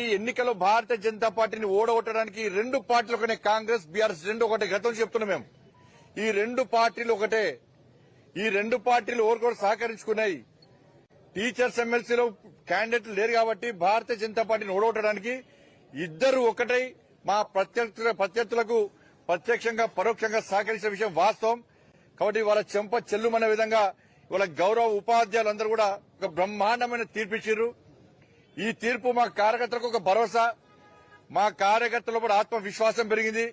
ఈ ఎన్నికల్లో భారతీయ జనతా పార్టీని ఓడగొట్టడానికి రెండు పార్టీలు ఒకటే, కాంగ్రెస్ బీఆర్ఎస్ రెండు ఒకటే. గతం చెప్తున్నాం మేము, ఈ రెండు పార్టీలు ఒకటే. ఈ రెండు పార్టీలు ఓరుకోరు సహకరించుకున్నాయి. టీచర్స్ ఎమ్మెల్సీలో క్యాండిడేట్లు లేరు కాబట్టి భారతీయ జనతా పార్టీని ఓడగొట్టడానికి ఇద్దరు ఒకటై మా ప్రత్యర్థులకు ప్రత్యక్షంగా పరోక్షంగా సహకరించిన విషయం వాస్తవం. కాబట్టి వాళ్ళ చెంప చెల్లుమనే విధంగా వాళ్ళ గౌరవ ఉపాధ్యాయులందరూ కూడా ఒక బ్రహ్మాండమైన తీర్పిచ్చారు. ఈ తీర్పు మా కార్యకర్తలకు ఒక భరోసా, మా కార్యకర్తల కూడా ఆత్మవిశ్వాసం పెరిగింది,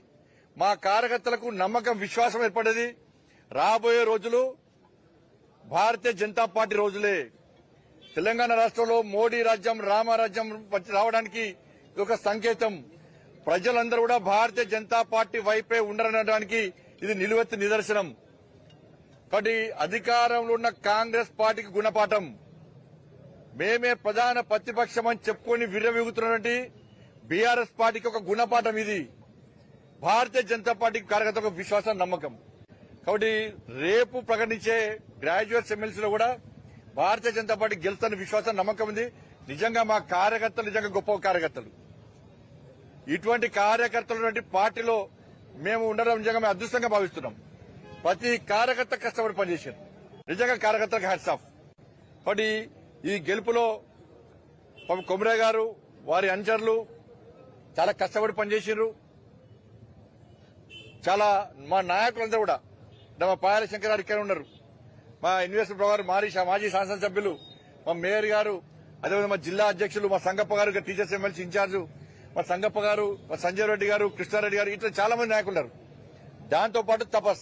మా కార్యకర్తలకు నమ్మకం విశ్వాసం ఏర్పడేది. రాబోయే రోజులు భారతీయ జనతా పార్టీ రోజులే. తెలంగాణ రాష్ట్రంలో మోడీ రాజ్యం రామరాజ్యం రావడానికి ఇది ఒక సంకేతం. ప్రజలందరూ కూడా భారతీయ జనతా పార్టీ వైపే ఉండరనడానికి ఇది నిలువెత్తు నిదర్శనం. కాబట్టి అధికారంలో ఉన్న కాంగ్రెస్ పార్టీకి గుణపాఠం. మేమే ప్రధాన ప్రతిపక్షం అని చెప్పుకొని విర్రవీగుతున్నటువంటి బీఆర్ఎస్ పార్టీకి ఒక గుణపాఠం ఇది. భారతీయ జనతా పార్టీకి కార్యకర్తలకు విశ్వాసం నమ్మకం. కాబట్టి రేపు ప్రకటించే గ్రాడ్యుయేట్స్ ఎమ్మెల్సీలో కూడా భారతీయ జనతా పార్టీ గెలుస్తున్న విశ్వాసం నమ్మకం ఉంది. నిజంగా మా కార్యకర్తలు నిజంగా గొప్ప కార్యకర్తలు. ఇటువంటి కార్యకర్తలు పార్టీలో మేము ఉండడం నిజంగా మేము అదృష్టంగా భావిస్తున్నాం. ప్రతి కార్యకర్త కష్టపడి పనిచేశారు. నిజంగా కార్యకర్తలకు హ్యాట్స్ ఆఫ్. కాబట్టి ఈ గెలుపులో కొమరయ్య గారు వారి అనుచరులు చాలా కష్టపడి పనిచేశారు. చాలా మా నాయకులందరూ కూడా, మా పాయాల శంకర్ గారు ఇక్కడ ఉన్నారు, మా ఇన్వెస్టర్ గారు, మాజీ శాసనసభ్యులు, మా మేయర్ గారు, అదేవిధంగా మా జిల్లా అధ్యక్షులు, మా సంగప్ప గారు టీచర్స్ ఎమ్మెల్సీ ఇన్ఛార్జ్, మా సంగప్ప గారు, మా సంజయ్ రెడ్డి గారు, కృష్ణారెడ్డి గారు, ఇట్లా చాలా మంది నాయకులు ఉన్నారు. దాంతో పాటు తపస్